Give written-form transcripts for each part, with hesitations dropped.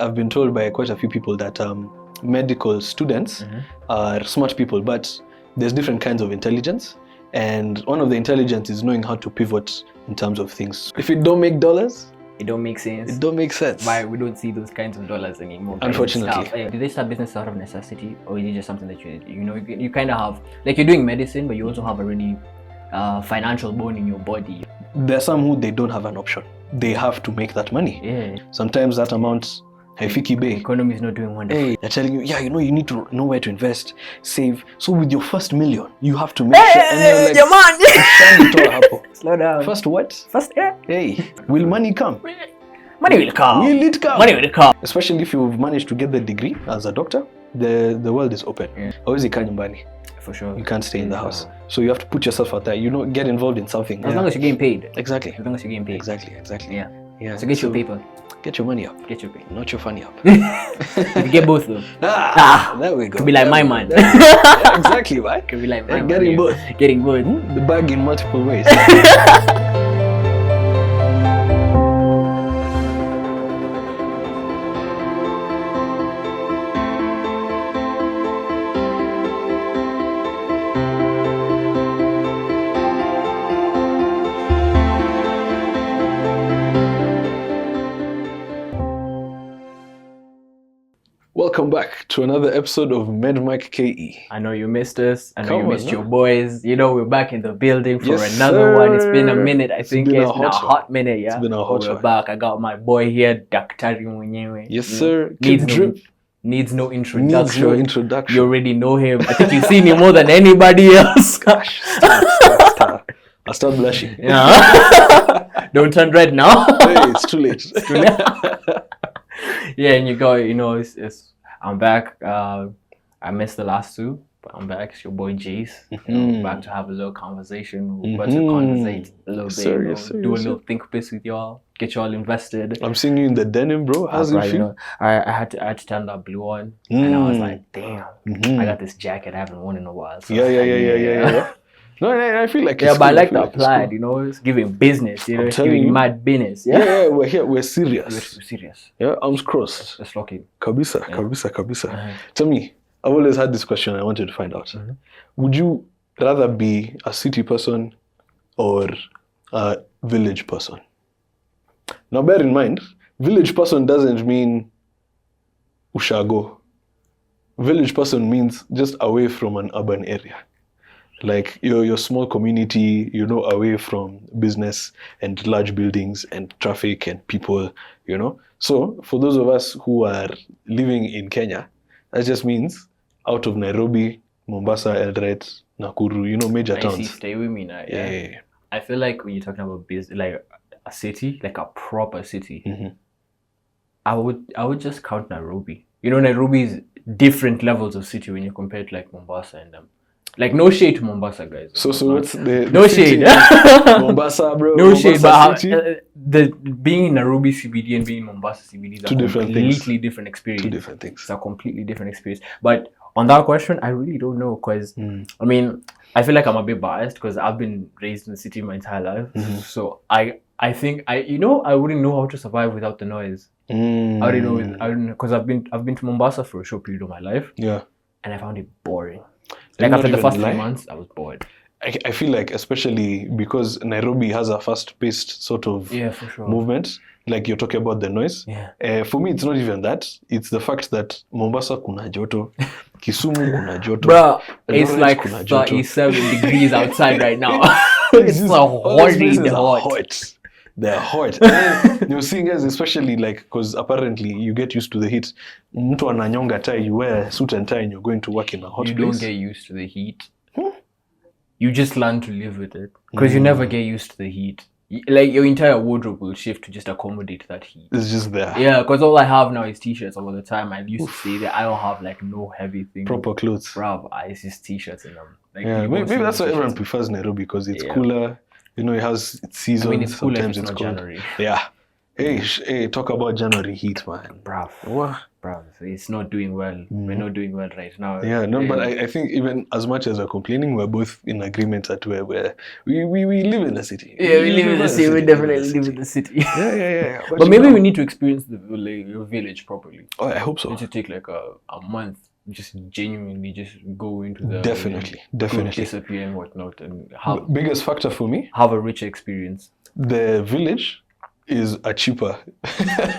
I've been told by quite a few people that medical students are smart people, but there's different kinds of intelligence. And one of the intelligence is knowing how to pivot in terms of things. If it don't make dollars, it don't make sense. It don't make sense. Why we don't see those kinds of dollars anymore? Unfortunately. Do they start business out of necessity, or is it just something that you kind of have, like you're doing medicine, but you also have a really financial bone in your body? There are some who they don't have an option. They have to make that money. Yeah. Sometimes that amount, haifiki bei. Economy is not doing wonderful. Hey, they're telling you, yeah, you need to know where to invest, save. So with your first $1 million, you have to make sure. And you're like, slow down. First what? First, Hey, will money come? Money will come. Will it come? Money will come. Especially if you've managed to get the degree as a doctor, the world is open. Always nyumbani. For sure. You can't stay in the house. So you have to put yourself out there. Get involved in something. As long as you're getting paid. Exactly. As long as you're getting paid. Exactly. Yeah. So get your paper. Get your money up. Get your paper. Not your funny up. You get both though. There we go. Could be like my man. Exactly, right? Could be like my man. Getting both. Getting both. The bag in multiple ways. Welcome back to another episode of MedMike KE. I know you missed us. I know you missed your boys. We're back in the building for another one. It's been a minute. I think it's been a hot minute. Yeah, it's been a hot We're back. I got my boy here, Daktari mwenyewe. Yes, sir. Needs no introduction. You already know him. I think you've seen him more than anybody else. Gosh, stop. I'll start blushing. Yeah. Don't turn red now. Hey, it's too late. Yeah, and I'm back. I missed the last two, but I'm back. It's your boy Jace. Back to have a little conversation. We're about to conversate a little bit. Do a little think piece with y'all. Get y'all invested. I'm seeing you in the denim, bro. How's it feel? I had to turn that blue on, and I was like, damn, I got this jacket I haven't worn in a while. So Yeah. No, I feel like but I like the applied, it's giving business, it's giving mad business. Yeah, we're here, we're serious. We're serious. Yeah, arms crossed. Let's lock it. Kabisa. Tell me, I've always had this question I wanted to find out. Would you rather be a city person or a village person? Now bear in mind, village person doesn't mean ushago. Village person means just away from an urban area. Like your small community, away from business and large buildings and traffic and people, So for those of us who are living in Kenya, that just means out of Nairobi, Mombasa, Eldoret, Nakuru, major towns. See, stay with me now. Yeah. I feel like when you're talking about business, like a city, like a proper city, I would just count Nairobi. Nairobi is different levels of city when you compare it to like Mombasa and them. Like no shade to Mombasa, guys. So what's the no shade? Mombasa, bro. No shade, but the being in Nairobi CBD and being in Mombasa CBD is a completely different experience. Two different things. It's a completely different experience. But on that question, I really don't know because I feel like I'm a bit biased because I've been raised in the city my entire life. So I think I wouldn't know how to survive without the noise. I wouldn't know because I've been to Mombasa for a short period of my life. Yeah, and I found it boring. Like after the first 3 months, I was bored. I feel like, especially because Nairobi has a fast-paced sort of movement, like you're talking about the noise. Yeah. For me, it's not even that. It's the fact that Mombasa kuna joto, Kisumu kuna joto. Bro, it's like 37 degrees outside right now. It's horrid hot. They're hot. And you're seeing guys, especially because apparently you get used to the heat. Mtu ananyonga tie, you wear suit and tie and you're going to work in a hot place. You don't get used to the heat. You just learn to live with it. Because you never get used to the heat. Like your entire wardrobe will shift to just accommodate that heat. It's just there. Yeah, because all I have now is t-shirts all the time. I used to say that I don't have no heavy thing. Proper clothes. Bro, it's just t-shirts in them. Maybe that's why everyone prefers Nairobi because it's cooler. It has its seasons. It's cooler sometimes it's cold. Yeah. Hey, talk about January heat, man. Bruv. What? Bruv, it's not doing well. We're not doing well right now. Yeah, no, but I think even as much as we're complaining, we're both in agreement that we live in the city. Yeah, we live in the city. We definitely live in the city. Yeah. But maybe we need to experience the village properly. Oh, I hope so. We need to take like a month, just genuinely just go into the Definitely. disappear and whatnot, and have Biggest factor for me, have a rich experience. the village is a cheaper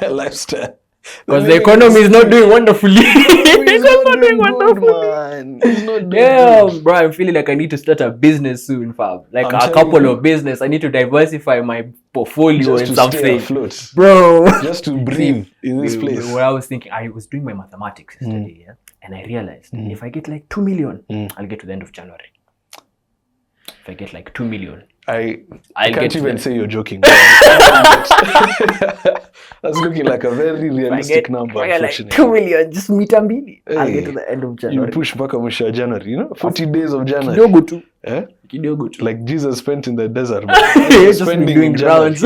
lifestyle. Because the economy is not doing wonderfully. It's not doing wonderfully, man. It's not doing good. Bro, I'm feeling like I need to start a business soon, fam. Like I'm a couple telling you. of business. I need to diversify my portfolio Just and to stay something. afloat. Bro. Just to breathe in this place. What I was thinking, I was doing my mathematics yesterday, and I realized if I get like 2 million, I'll get to the end of January. If I get like 2 million, I I'll can't get even to say you're joking. That's looking like a very realistic number, I get like unfortunately. 2 million, just meter mbili. I'll get Hey, to the end of You January. push mpaka mwisho wa January, 40 days of January. Kidogo tu. Eh? Kidogo tu. Like Jesus spent in the desert. Just spending doing in January. rounds.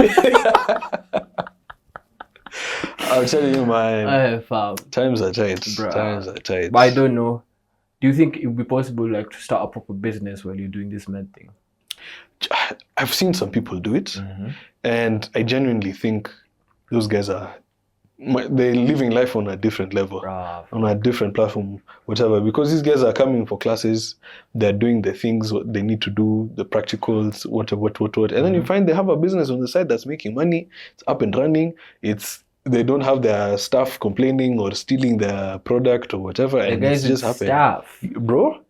I'm telling you, man. Fam. Times are tight. Bruh. Times are tight. But I don't know. Do you think it would be possible like to start a proper business while you're doing this med thing? I've seen some people do it, and I genuinely think those guys they're living life on a different level, Bruh. on a different platform, whatever. Because these guys are coming for classes, they're doing the things what they need to do, the practicals, what, and then you find they have a business on the side that's making money. It's up and running. They don't have their staff complaining or stealing their product or whatever, and it's just happening. Staff. Bro,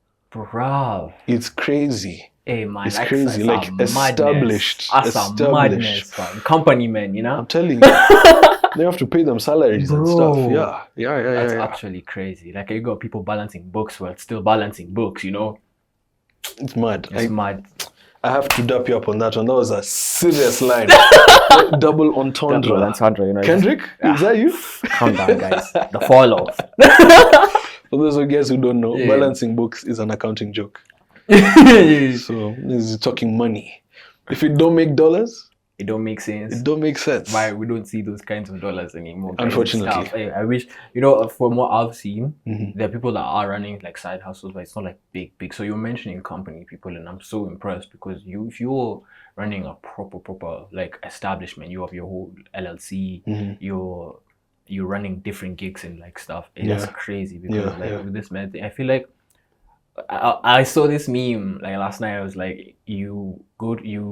It's crazy. Hey man, It's crazy. Like established. established. Madness, fam. Company men, you know? I'm telling you, they have to pay them salaries and stuff. Yeah. That's actually crazy. Like you got people balancing books while still balancing books, you know? It's mad. It's mad. I have to dap you up on that one. That was a serious line. Double entendre. You know, Kendrick, is that you? Calm down, guys. The fall off. For those of you guys who don't know, balancing books is an accounting joke. So this is talking money. If it don't make dollars, it don't make sense. It don't make sense. Why we don't see those kinds of dollars anymore? Unfortunately. I wish, you know, from what I've seen, there are people that are running like side hustles, but it's not like big. So you're mentioning company people, and I'm so impressed because if you're running a proper like establishment, you have your whole LLC, you're running different gigs and like stuff. It's crazy because with this man thing, I feel like I saw this meme like last night. I was like, you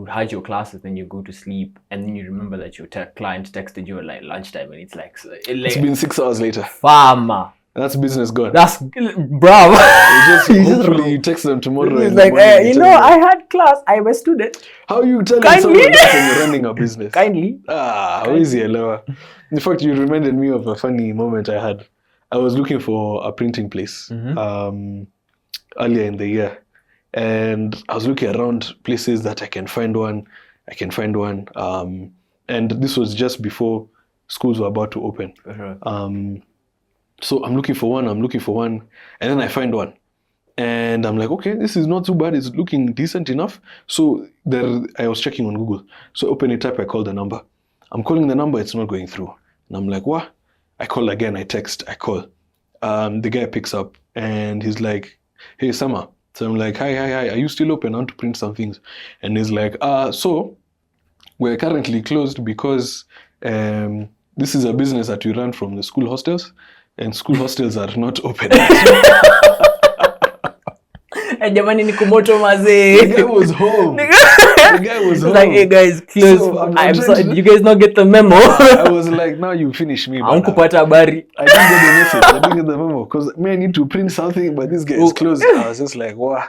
had your classes, then you go to sleep, and then you remember that your client texted you at like lunchtime, and it's like it's been 6 hours later. Farmer. That's business gone. That's bravo. Hopefully you text them tomorrow. It's like, I had class. I'm a student. How you telling someone that when you're running a business? Kindly. How easy, Aloha. In fact, you reminded me of a funny moment I had. I was looking for a printing place earlier in the year, and I was looking around places that I can find one. And this was just before schools were about to open. So I'm looking for one, and then I find one. And I'm like, okay, this is not too bad. It's looking decent enough. So I was checking on Google. So open it up, I call the number. I'm calling the number, it's not going through. And I'm like, what? I call again, I text, I call. The guy picks up and he's like, hey, Sama. So I'm like, hi, are you still open? I want to print some things. And he's like, so we're currently closed because this is a business that we run from the school hostels, and school hostels are not open. Jamani ni kumoto mazee. The guy was home. Like, hey guys, close. So I'm sorry, you guys not get the memo? I was like, now you finish me. I didn't get the message. I didn't get the memo because I need to print something, but this guy is closed. I was just like, wow.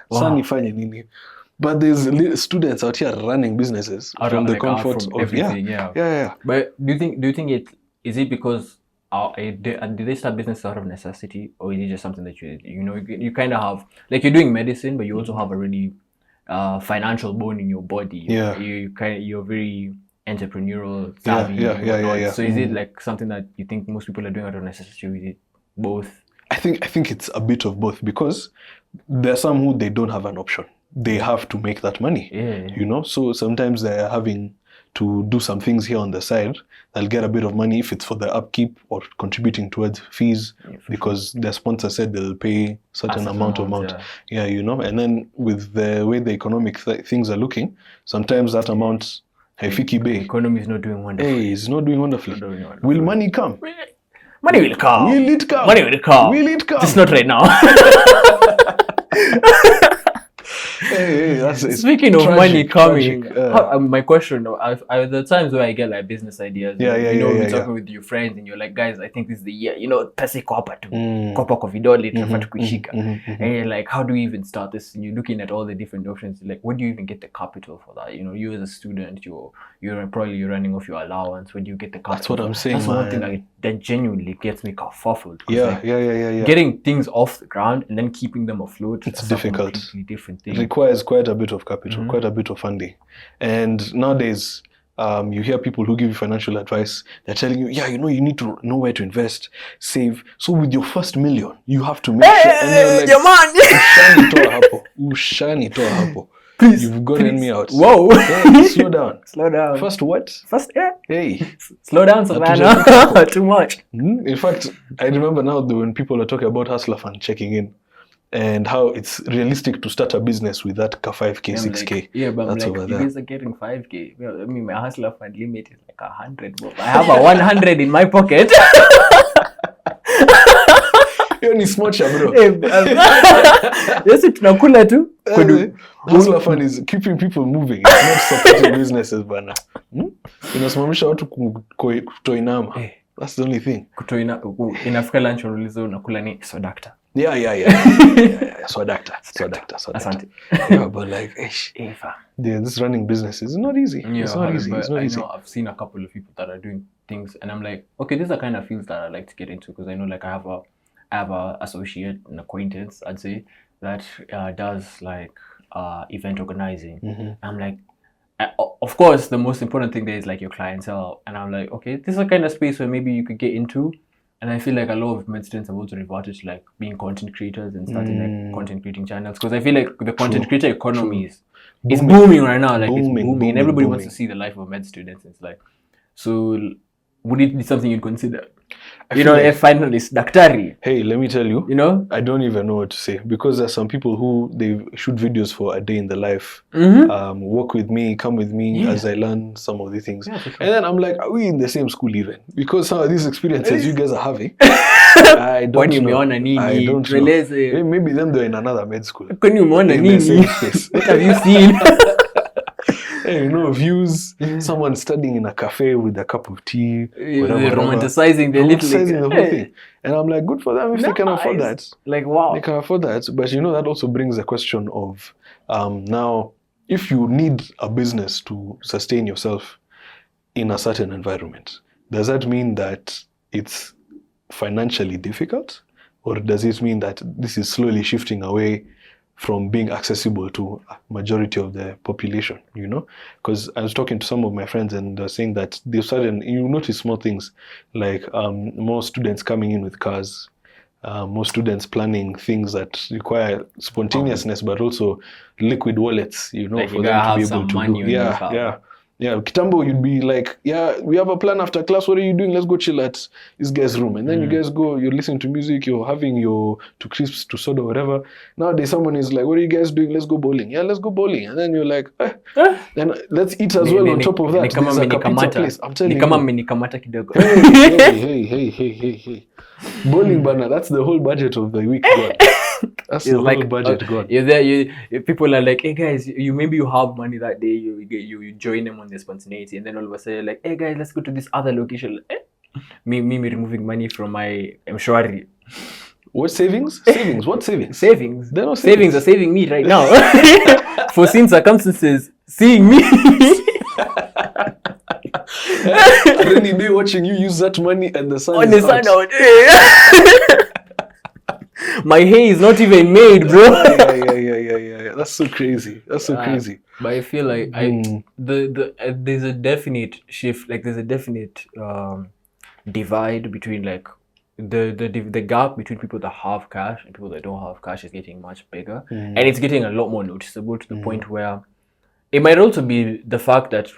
But there's students out here running businesses from the comfort of everything. Yeah. But do you think is it because do they start business out of necessity, or is it just something that you kind of have, like you're doing medicine, but you also have a really financial bone in your body? You're very entrepreneurial savvy. Yeah. So is it like something that you think most people are doing out of necessity, or is it both? I think it's a bit of both, because there's some who they don't have an option. They have to make that money. So sometimes they're having to do some things here on the side. They'll get a bit of money if it's for the upkeep or contributing towards fees, because their sponsor said they'll pay certain amount. Yeah, you know. And then with the way the economic things are looking, sometimes that amount, haifiki bei. Economy is not doing wonderfully. Hey, it's not doing wonderfully. Will money come? Money will come. Will it come? Money will come. Will it come? Just not right now. Hey, that's it. Speaking of money coming, my question, the times where I get like business ideas, you're talking with your friends and you're like, guys, I think this is the year, pesa iko hapa tu, kopa kwa vidole, tunafaa tukuishika. And you're like, how do we even start this? And you're looking at all the different options, like, where do you even get the capital for that? You as a student, you're probably running off your allowance. Where do you get the capital? That's what I'm saying. That's one thing that genuinely gets me kerfuffled. Yeah. Getting things off the ground and then keeping them afloat, it's difficult. A completely different thing. It requires quite a bit of capital, quite a bit of funding. And nowadays, you hear people who give you financial advice. They're telling you, you need to know where to invest, save. So with your first $1 million, you have to make sure. And you're like, ushani toa hapo. Please, you've gotten me out. Whoa. Hey, slow down. Slow down. First what? First, Hey. Slow down, Savannah. Too much. In fact, I remember now when people are talking about Hustler Fund checking in and how it's realistic to start a business with that 5K, 6K. But I'm like, you guys are getting 5K. Well, I mean, my Hustler Fund limit is like 100. But I have a 100 in my pocket. Hiyo ni smart bro. Yes, tunakula tu. Hustler Fund is keeping people moving. It's not supporting businesses bana. Inasimamisha watu kutoinama. That's the only thing. Inafika lunch ulizo unakula ni sodakta. Yeah. Sodakta. Asante. Yeah, but like, this running business is not easy. It's not easy. I know I've seen a couple of people that are doing things, and I'm like, okay, these are kind of fields that I like to get into, because I know, like, I have a associate, an acquaintance, I'd say, that does like event organizing. I'm like, of course, the most important thing there is like your clientele, and I'm like, okay, this is a kind of space where maybe you could get into. And I feel like a lot of med students have also reverted to like being content creators and starting like content creating channels, because I feel like the content creator economy is booming right now. Like, it's booming, and everybody wants to see the life of med students. It's like, so would it be something you'd consider? A finalist, Daktari. Hey, let me tell you. I don't even know what to say, because there's some people who they shoot videos for a day in the life. Work with me, come with me as I learn some of the things. Yeah, sure. And then I'm like, are we in the same school even? Because some of these experiences you guys are having, I don't know. I don't know. Maybe them they're in another med school. In the same space. What have you seen? Views, someone studying in a cafe with a cup of tea, whatever, romanticizing the whole thing. And I'm like, good for them if they can afford that. Like, wow. They can afford that. But that also brings the question of, now, if you need a business to sustain yourself in a certain environment, does that mean that it's financially difficult? Or does it mean that this is slowly shifting away from being accessible to a majority of the population, Because I was talking to some of my friends and they're saying that you notice small things, like more students coming in with cars, more students planning things that require spontaneousness, but also liquid wallets, like for them to be able to do. Yeah, Kitambo, you'd be like, we have a plan after class. What are you doing? Let's go chill at this guy's room. And then you guys go, you're listening to music, you're having your to crisps, to soda, whatever. Nowadays, someone is like, what are you guys doing? Let's go bowling. Yeah, let's go bowling. And then you're like, then let's eat as well on top of that. There's like a pizza place. I'm telling you. Hey. Bowling banner, that's the whole budget of the week gone. That's the whole budget gone. You're there, people are like, hey guys, maybe you have money that day, you join them on their spontaneity, and then all of a sudden you're like, hey guys, let's go to this other location. Me removing money from my Mshwari. What savings? What savings? Savings. They're not savings are saving me right now. For certain circumstances, seeing me. A rainy day watching you use that money and the sun on the sun out. My hay is not even made, bro. Yeah. That's so crazy. Crazy. But I feel like there's a definite shift. Like, there's a definite divide between like the gap between people that have cash and people that don't have cash is getting much bigger, and it's getting a lot more noticeable to the point where it might also be the fact that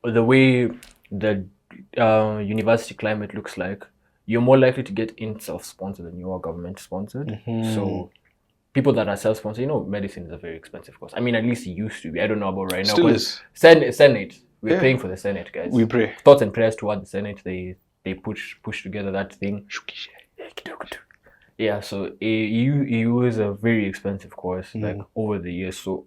the way the university climate looks like, you're more likely to get in self-sponsored than you are government-sponsored. So people that are self-sponsored, you know, medicine is a very expensive course. I mean, at least it used to be. I don't know about right now. Still is. Senate. We're paying for the Senate, guys. We pray. Thoughts and prayers toward the Senate. They push together that thing. Yeah, so EU is a very expensive course, like over the years. So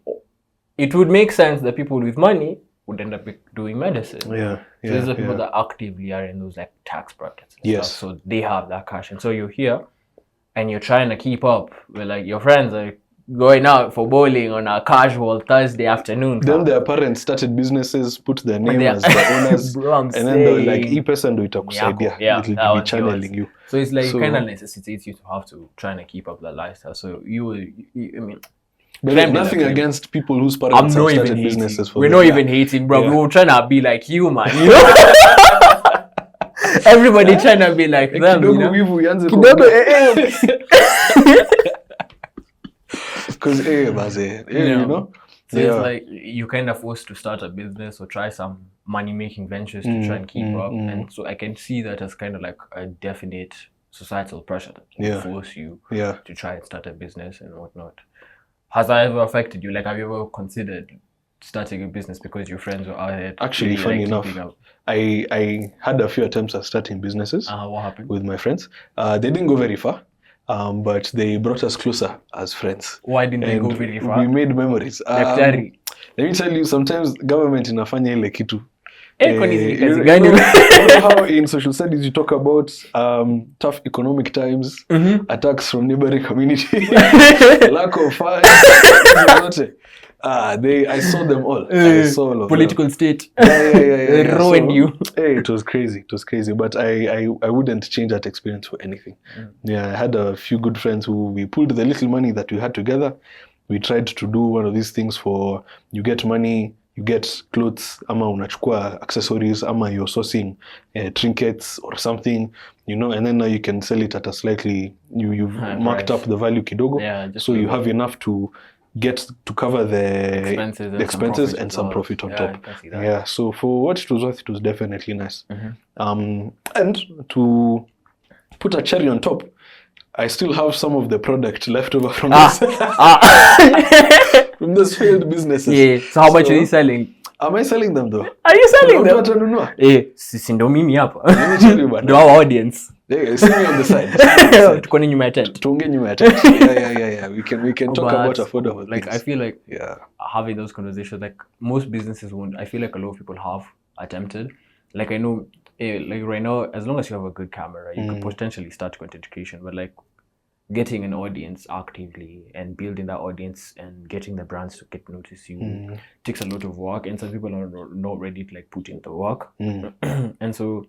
it would make sense that people with money would end up doing medicine. Yeah. So these are people that actively are in those like tax brackets and Yes. stuff. So they have that cash. And so you're here and you're trying to keep up with like your friends are going out for bowling on a casual Thursday afternoon. Then their parents started businesses, put their name as the owners, Bro, and then they were like, "E-person do itakusaidia." Yeah, It'll that be was channeling yours. you. So it's like kind of necessitates you to have to try and keep up that lifestyle. So I mean, But nothing against people whose I'm parents have not even started hating. businesses for We're them. not even hating, bro. Yeah. We were trying to be like you, man. You know? Everybody trying to be like them, you know? Because you know. So it's like you kind of forced to start a business or try some money-making ventures to try and keep up. And so I can see that as kind of like a definite societal pressure that will force you to try and start a business and whatnot. Has that ever affected you? Like, have you ever considered starting a business because your friends were out here? Actually, funny enough, I had a few attempts at starting businesses what happened? with my friends. They didn't go very far. But they brought us closer as friends. Why didn't they go very far? We made memories. Daktari. Let me tell you, sometimes government inafanya ile kitu. You know how in social studies you talk about tough economic times, attacks from neighboring community, lack of funds. I saw them all. I saw all of political them. state. Yeah. Ruined you. It was crazy. It was crazy. But I wouldn't change that experience for anything. Yeah, I had a few good friends who we pulled the little money that we had together. We tried to do one of these things for you get money, you get clothes, ama unachukua accessories, ama you're sourcing trinkets or something, you know, and then now you can sell it at a slightly, you've marked up the value kidogo. Yeah, so you have enough to get to cover the expenses and some profit on top. Yeah, so for what it was worth, it was definitely nice. And to put a cherry on top, I still have some of the product left over from from those failed businesses. Yeah. So how much are you selling? Am I selling them though? Are you selling them? Let Ndo mimi hapa. me tell you, Ndo our audience. Yeah, see me on the side. Tuko nyuma ya tent. Tuongee nyuma ya tent. Yeah. We can talk about affordable like things. I feel like having those conversations, like most businesses won't. I feel like a lot of people have attempted. Like I know, like right now, as long as you have a good camera, you could potentially start content education. But like getting an audience actively and building that audience and getting the brands to get notice you takes a lot of work, and some people are not ready to like put in the work. And so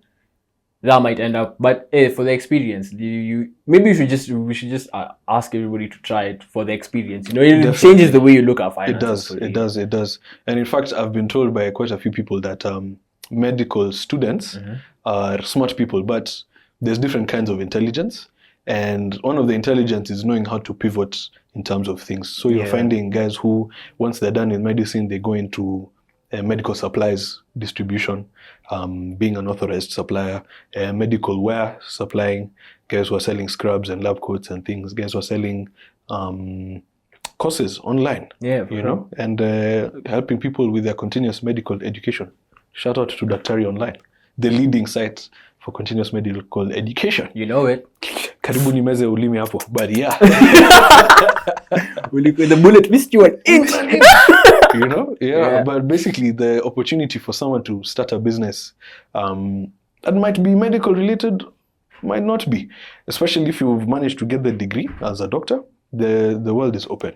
that might end up, but for the experience, we should just ask everybody to try it for the experience. You know, it changes the way you look at finance. It does. And in fact, I've been told by quite a few people that medical students are smart people, but there's different kinds of intelligence. And one of the intelligence is knowing how to pivot in terms of things. So you're finding guys who, once they're done in medicine, they go into medical supplies distribution, being an authorized supplier, medical wear supplying, guys who are selling scrubs and lab coats and things, guys who are selling courses online, you know, and helping people with their continuous medical education. Shout out to Daktari Online, the leading site for continuous medical education. You know it. Karibu nimeze ulimi hapo, but yeah. The bullet missed you an inch. You know, but basically the opportunity for someone to start a business that might be medical related, might not be, especially if you've managed to get the degree as a doctor. The world is open.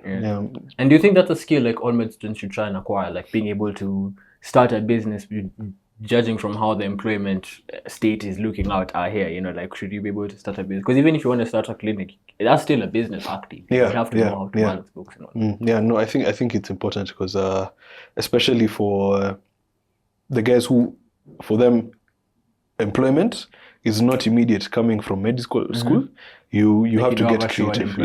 And do you think that's a skill like all med students should try and acquire, like being able to start a business, judging from how the employment state is looking out here, you know, like should you be able to start a business? Because even if you want to start a clinic, that's still a business active. You have to know how to balance books and all. I think it's important because especially for the guys who, for them, employment is not immediate coming from medical school. You like have to get creative.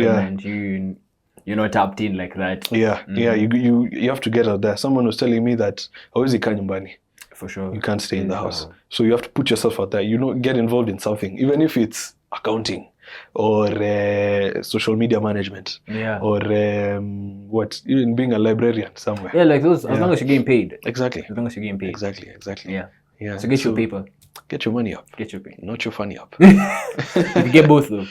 You're not tapped in like that. You have to get out there. Someone was telling me that hawezi kaa nyumbani. For sure. You can't stay in the house. So you have to put yourself out there. Get involved in something, even if it's accounting or social media management. Yeah. Or even being a librarian somewhere. Yeah, like those. As long as you're getting paid. Exactly. As long as you're getting paid. Exactly. Yeah. Yeah. So get your paper. Get your money up. Get your paper. Not your funny up. You get both though.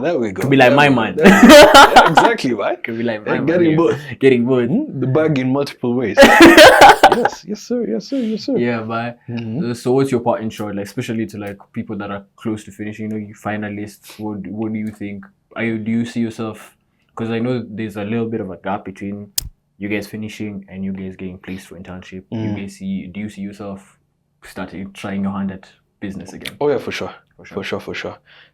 There we go. Could be like my man. Yeah, exactly, right? Could be like my man. Getting both. Getting both. The bag in multiple ways. Yes, sir. Yeah, but so what's your part in short? Like, especially to like people that are close to finishing, you finalists. What do you think? Do you see yourself? Because I know there's a little bit of a gap between you guys finishing and you guys getting placed for internship. Do you see yourself starting trying your hand at business again? Oh yeah, for sure.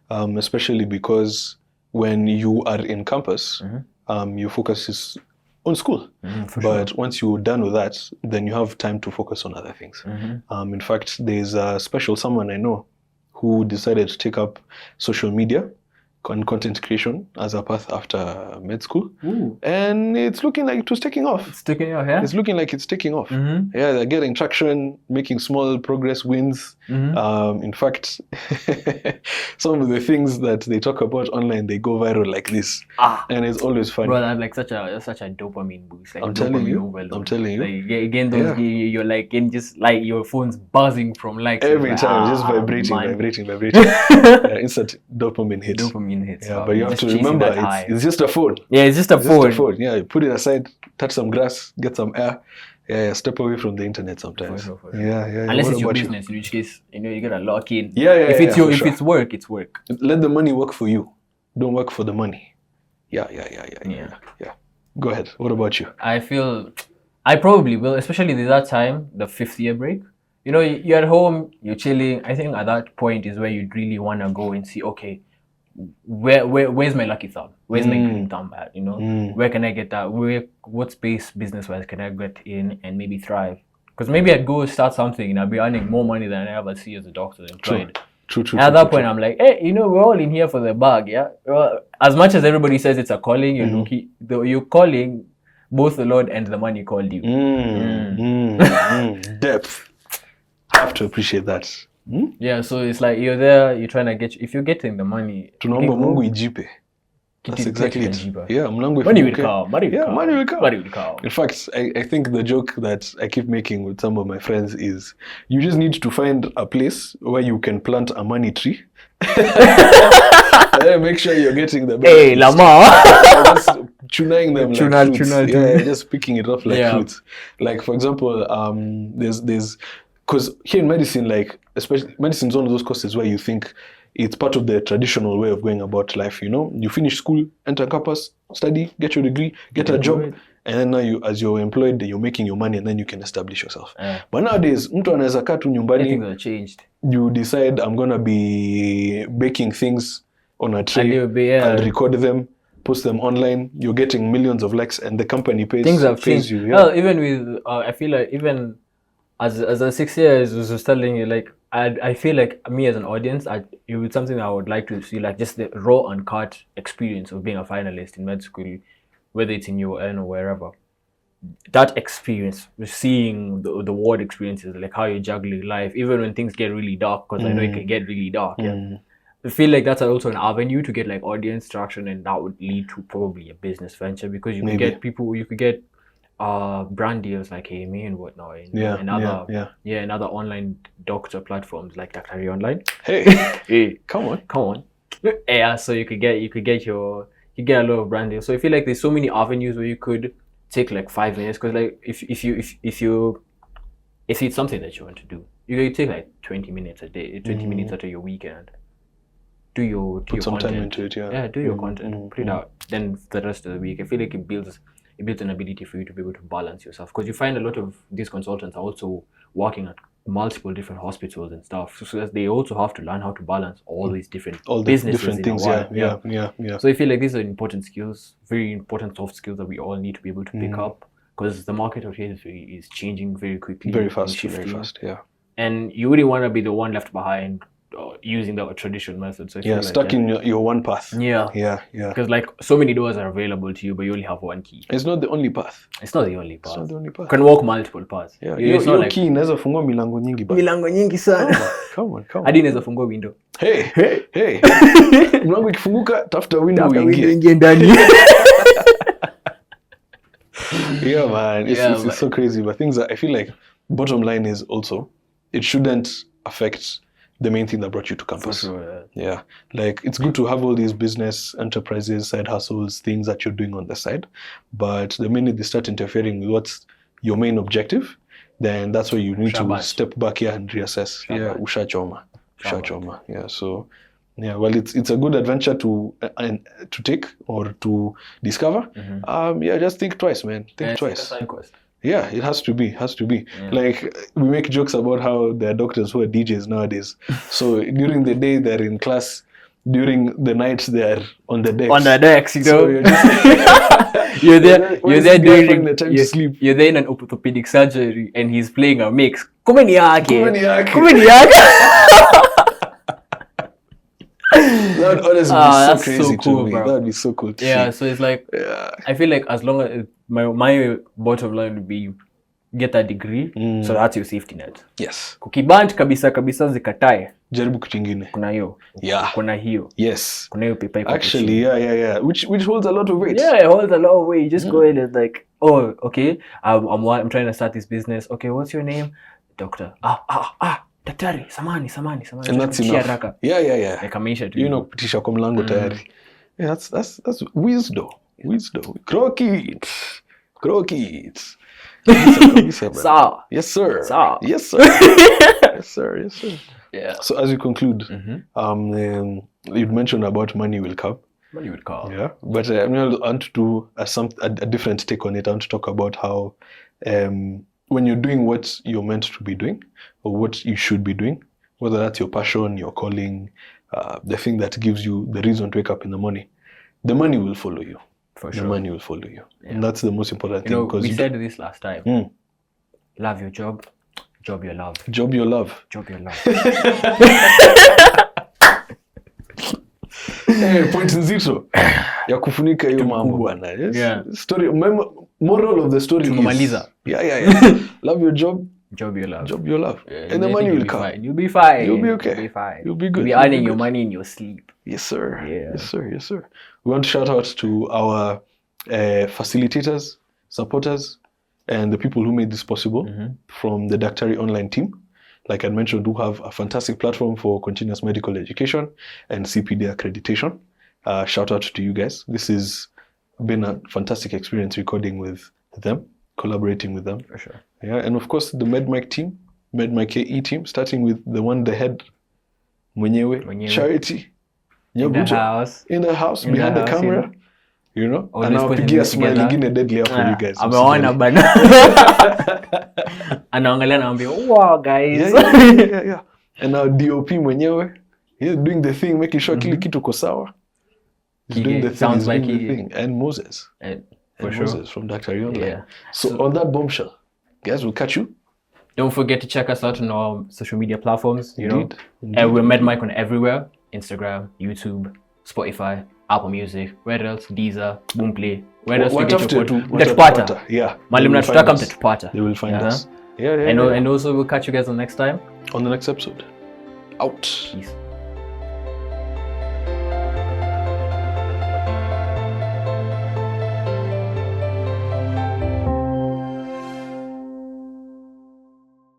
Especially because when you are in campus, your focus is on school. But once you're done with that, then you have time to focus on other things. In fact, there's a someone I know who decided to take up social media and content creation as a path after med school. Ooh. And it's looking like it was taking off. It's taking off, yeah? It's looking like it's taking off. Yeah, they're getting traction, making small progress wins. In fact, some of the things that they talk about online, they go viral like this. And it's always funny. Bro, that's like such a dopamine boost. Like I'm telling you. Like, again, you're like getting just like your phone's buzzing from likes. Every time, just vibrating. Instant dopamine hits. Yeah, but you have to remember, it's just a phone. Yeah, it's just a phone. Yeah, put it aside, touch some grass, get some air. Yeah, step away from the internet sometimes. For sure. Yeah. Unless it's your business, in which case, you gotta lock in. If it's work, it's work. Let the money work for you. Don't work for the money. Yeah. Go ahead. What about you? I feel I probably will, especially that time, the 5th year break. You're at home, you're chilling. I think at that point is where you'd really want to go and see, okay, where's my lucky thumb? Where's my green thumb at? Where can I get that? What space business-wise can I get in and maybe thrive? Because maybe I'd go start something and I'd be earning more money than I ever see as a doctor employed. True. And at that point, I'm like, hey, we're all in here for the bag, yeah? Well, as much as everybody says it's a calling, you're calling, both the Lord and the money called you. Depth. I have to appreciate that. Yeah, so it's like you're there, you're trying to if you're getting the money. Tunaomba Mungu ijipe. That's exactly it. Yeah, money will come. Money will come. In fact, I think the joke that I keep making with some of my friends is you just need to find a place where you can plant a money tree. And make sure you're getting the best. Hey, Lama. Just tuning them like fruits. Yeah, just picking it off like fruits. Like, for example, there's because here in medicine, like, especially medicine is one of those courses where you think it's part of the traditional way of going about life. You finish school, enter campus, study, get your degree, get a job, and then now as you're employed, you're making your money, and then you can establish yourself. But nowadays, mtu anaweza kaa tu nyumbani. Things have changed. You decide, I'm gonna be baking things on a tray. I'll record them, post them online. You're getting millions of likes, and the company pays. Things have changed. You. Well, even with I feel like even as a 6 years was telling you, like I feel like me as an audience, it was something I would like to see, like just the raw uncut experience of being a finalist in med school, whether it's in UON or wherever. That experience, seeing the ward experiences, like how you're juggling life, even when things get really dark, because I know it can get really dark. I feel like that's also an avenue to get like audience traction, and that would lead to probably a business venture, because you could get people, you could get brand deals like AMA and whatnot, and other online doctor platforms like Daktari online. Hey, come on. Yeah, so you get a lot of brand deals. So I feel like there's so many avenues where you could take like 5 minutes, because like if it's something that you want to do, you take like 20 minutes a day, 20 minutes out of your weekend. Put some time into it, do your content, put it out. Then the rest of the week, I feel like it builds an ability for you to be able to balance yourself, because you find a lot of these consultants are also working at multiple different hospitals and stuff, so they also have to learn how to balance all these different businesses things. Yeah. So I feel like these are important skills, very important soft skills that we all need to be able to pick up, because the market out here is changing very quickly, very fast. Yeah. And you wouldn't want to be the one left behind using the traditional method. So I Yeah, feel stuck like, in your one path. Yeah. Yeah. Because like so many doors are available to you, but you only have one key. It's not the only path. It's not the only path. It's not the only path. You can walk multiple paths. Yeah. It's not Your like key inaweza fungua milango nyingi bana. milango nyingi sana. Come on. Hadi inaweza fungua window. Hey. Mlango ikifunguka tafuta window uingie. Ingie ndani. Yeah, man. It's so crazy. But things that I feel like bottom line is also it shouldn't affect the main thing that brought you to campus. For sure, Yeah. Like it's good to have all these business enterprises, side hustles, things that you're doing on the side. But the minute they start interfering with what's your main objective, then that's where you need to step back here and reassess. Yeah, ushachoma. Yeah. So yeah, well, it's a good adventure to take or to discover. Yeah, just think twice, man. Think twice. Yeah, it has to be. Yeah. Like we make jokes about how there are doctors who are DJs nowadays. So during the day they're in class, during the night they're on the decks. On the decks, you know. So you're just you're there during the time to sleep. You're there in an orthopedic surgery and he's playing a mix. Kumeni yake. That would honestly be so crazy so cool, to me. bro. That would be so cool to see. So it's like, I feel like as long as my bottom line would be get a degree, so that's your safety net. Yes. Kukibant kabisa zikatae. Jaribu kingine. Kuna hiyo. Yeah. Kuna hiyo. Yes. Kuna hiyo paper. Actually, yeah. Which holds a lot of weight. Yeah, it holds a lot of weight. You just go in and like, oh, okay, I'm trying to start this business. Okay, what's your name? Doctor. Daktari, samani. And that's enough. Yeah. Like Amisha to you know, kupitisha kwa mlango tayari. Yeah, that's wisdom. Krokit. Sawa. Yes, sir. Sawa. Yes, sir. Yeah. So as we conclude, you'd mentioned about money will come. Yeah, but I want to do a different take on it. I want to talk about how when you're doing what you're meant to be doing or what you should be doing, whether that's your passion, your calling, the thing that gives you the reason to wake up in the morning, the money will follow you. For sure. The money will follow you. Yeah. And that's the most important thing. Because we said this last time. Love your job. Job your love. Job your love. Point nzito ya kufunika hiyo mambo bana. Yeah. Story, moral of the story tumemaliza. Yeah. Love your job. Job your love. Yeah, and the money will come. You'll be fine. You'll be okay. You'll be good. You'll be earning your money in your sleep. Yes, sir. Yeah. Yes, sir. We want to shout out to our facilitators, supporters, and the people who made this possible from the Daktari online team. Like I mentioned, do have a fantastic platform for continuous medical education and CPD accreditation. Shout out to you guys. This has been a fantastic experience recording with them, collaborating with them. For sure. Yeah, and of course the MedMic team, MedMic KE team, starting with the head, Mwenyewe. Charity. In the house, behind the camera. You know? And now pigia smile ingine deadly for you guys. Ameona bana. Anaangalia naambia, wow guys. Yeah. And now DOP mwenyewe, he's doing the thing, making sure kile kitu ko sawa. He's doing the thing. Sounds like the thing. And Moses. For sure. Moses from Daktari online. Yeah. So on that bombshell, guys, we'll catch you. Don't forget to check us out on our social media platforms. Indeed. We're MedMic on everywhere. Instagram, YouTube, Spotify, Apple Music, where else? Deezer, Boomplay. Where else? Mtatupata. Yeah. Mali mnatutaka mtatupata. They will find us. Yeah. And also we'll catch you guys on the next time. On the next episode. Out. Peace.